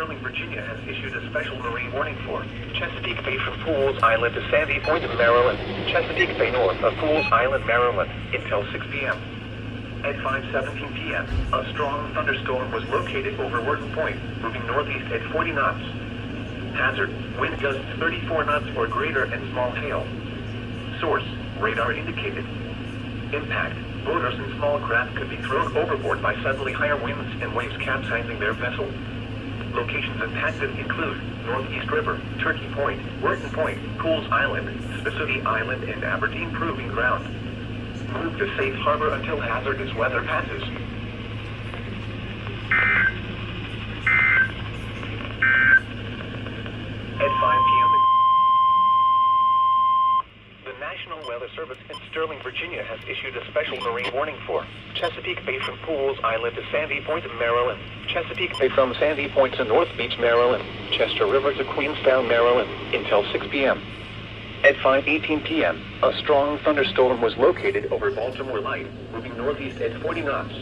Sterling, Virginia has issued a special marine warning for Chesapeake Bay from Pools Island to Sandy Point, Maryland, Chesapeake Bay north of Pools Island, Maryland, until 6 p.m. At 5:17 p.m., a strong thunderstorm was located over Wharton Point, moving northeast at 40 knots. Hazard, wind gusts 34 knots or greater and small hail. Source, radar indicated. Impact, boaters and small craft could be thrown overboard by suddenly higher winds and waves capsizing their vessel. Locations impacted include Northeast River, Turkey Point, Wharton Point, Pools Island, Spissooty Island, and Aberdeen Proving Ground. Move to safe harbor until hazardous weather passes. At 5 p.m. The National Weather Service in Sterling, Virginia has issued a special marine warning for Chesapeake Bay from Pools Island to Sandy Point, Maryland, Chesapeake Bay from Sandy Point to North Beach, Maryland, Chester River to Queenstown, Maryland, until 6 p.m. At 5:18 p.m., a strong thunderstorm was located over Baltimore Light, moving northeast at 40 knots.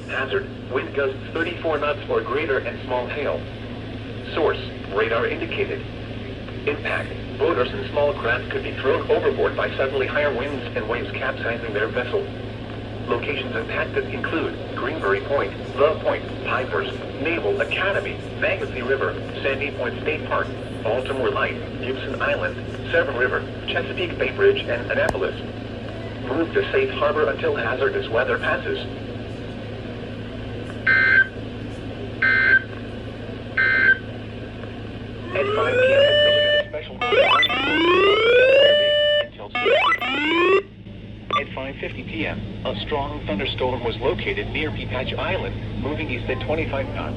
Hazard, wind gusts 34 knots or greater and small hail. Source, radar indicated. Impact, boaters and small craft could be thrown overboard by suddenly higher winds and waves capsizing their vessel. Locations impacted include Greenbury Point, The Point, Pinehurst, Naval Academy, Magazine River, Sandy Point State Park, Baltimore Light, Gibson Island, Severn River, Chesapeake Bay Bridge, and Annapolis. Move to safe harbor until hazardous weather passes. At 5 p.m. a special warning until 6 p.m. At 5:50 p.m., a strong thunderstorm was located near Peapatch Island, moving east at 25 knots.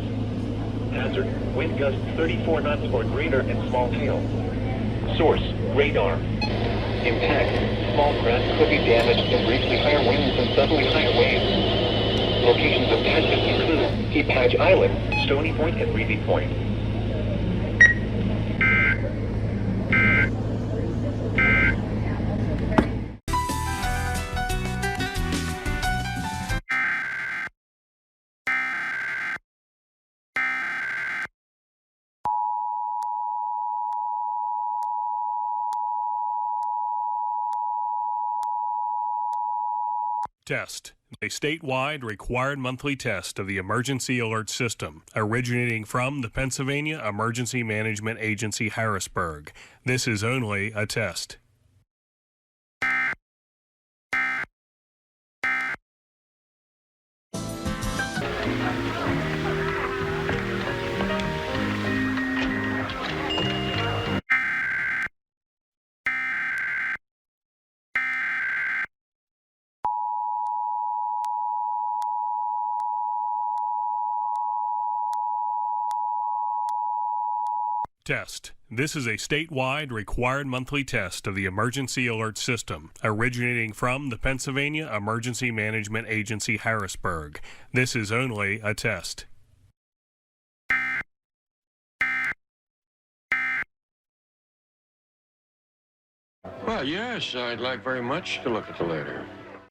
Hazard, wind gusts 34 knots or greater and small hail. Source, radar. Impact, small craft could be damaged in briefly higher winds and suddenly higher waves. Locations impacted include Peapatch Island, Stony Point, and Reedy Point. Test, a statewide required monthly test of the Emergency Alert System, originating from the Pennsylvania Emergency Management Agency, Harrisburg. This is only a test. Test. This is a statewide required monthly test of the Emergency Alert System, originating from the Pennsylvania Emergency Management Agency, Harrisburg. This is only a test. Well, yes, I'd like very much to look at the letter.